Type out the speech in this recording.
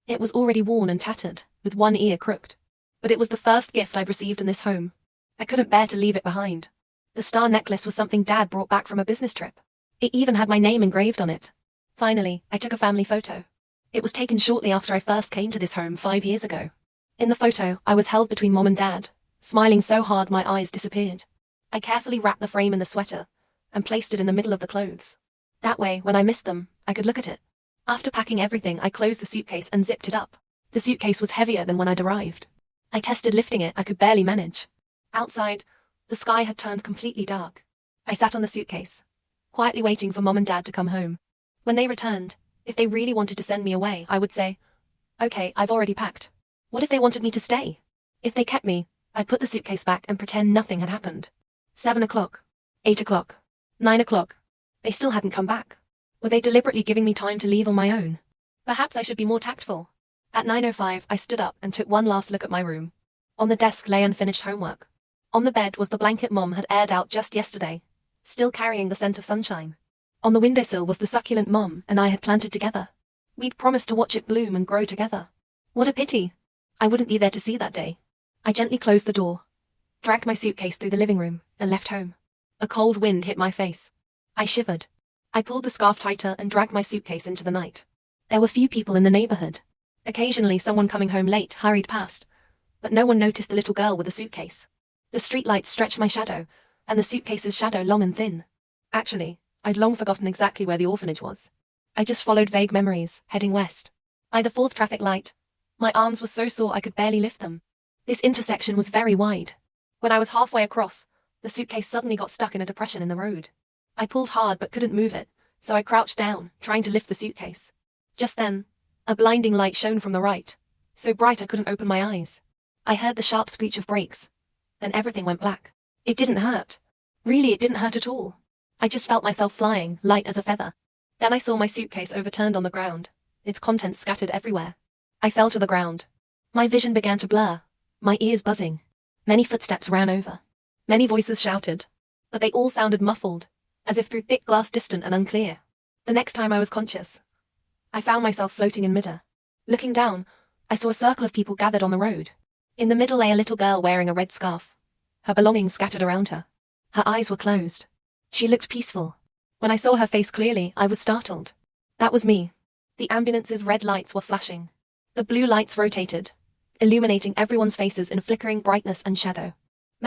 It was already worn and tattered, with one ear crooked. But it was the first gift I'd received in this home. I couldn't bear to leave it behind. The star necklace was something Dad brought back from a business trip. It even had my name engraved on it. Finally, I took a family photo. It was taken shortly after I first came to this home 5 years ago. In the photo, I was held between Mom and Dad, smiling so hard my eyes disappeared. I carefully wrapped the frame in the sweater and placed it in the middle of the clothes. That way, when I missed them, I could look at it. After packing everything, I closed the suitcase and zipped it up. The suitcase was heavier than when I'd arrived. I tested lifting it, I could barely manage. Outside, the sky had turned completely dark. I sat on the suitcase, quietly waiting for Mom and Dad to come home. When they returned, if they really wanted to send me away, I would say, "Okay, I've already packed." What if they wanted me to stay? If they kept me, I'd put the suitcase back and pretend nothing had happened. 7 o'clock, 8 o'clock, 9 o'clock. They still hadn't come back. Were they deliberately giving me time to leave on my own? Perhaps I should be more tactful. At 9:05, I stood up and took one last look at my room. On the desk lay unfinished homework. On the bed was the blanket Mom had aired out just yesterday, still carrying the scent of sunshine. On the windowsill was the succulent Mom and I had planted together. We'd promised to watch it bloom and grow together. What a pity. I wouldn't be there to see that day. I gently closed the door, dragged my suitcase through the living room, and left home. A cold wind hit my face. I shivered. I pulled the scarf tighter and dragged my suitcase into the night. There were few people in the neighborhood. Occasionally someone coming home late hurried past, but no one noticed the little girl with a suitcase. The streetlights stretched my shadow, and the suitcase's shadow long and thin. Actually, I'd long forgotten exactly where the orphanage was. I just followed vague memories, heading west. By the 4th traffic light, my arms were so sore I could barely lift them. This intersection was very wide. When I was halfway across, the suitcase suddenly got stuck in a depression in the road. I pulled hard but couldn't move it, so I crouched down, trying to lift the suitcase. Just then, a blinding light shone from the right, so bright I couldn't open my eyes. I heard the sharp screech of brakes. Then everything went black. It didn't hurt. Really, it didn't hurt at all. I just felt myself flying, light as a feather. Then I saw my suitcase overturned on the ground, its contents scattered everywhere. I fell to the ground. My vision began to blur, my ears buzzing. Many footsteps ran over. Many voices shouted, but they all sounded muffled, as if through thick glass, distant and unclear. The next time I was conscious, I found myself floating in midair. Looking down, I saw a circle of people gathered on the road. In the middle lay a little girl wearing a red scarf, her belongings scattered around her. Her eyes were closed. She looked peaceful. When I saw her face clearly, I was startled. That was me. The ambulance's red lights were flashing. The blue lights rotated, illuminating everyone's faces in flickering brightness and shadow.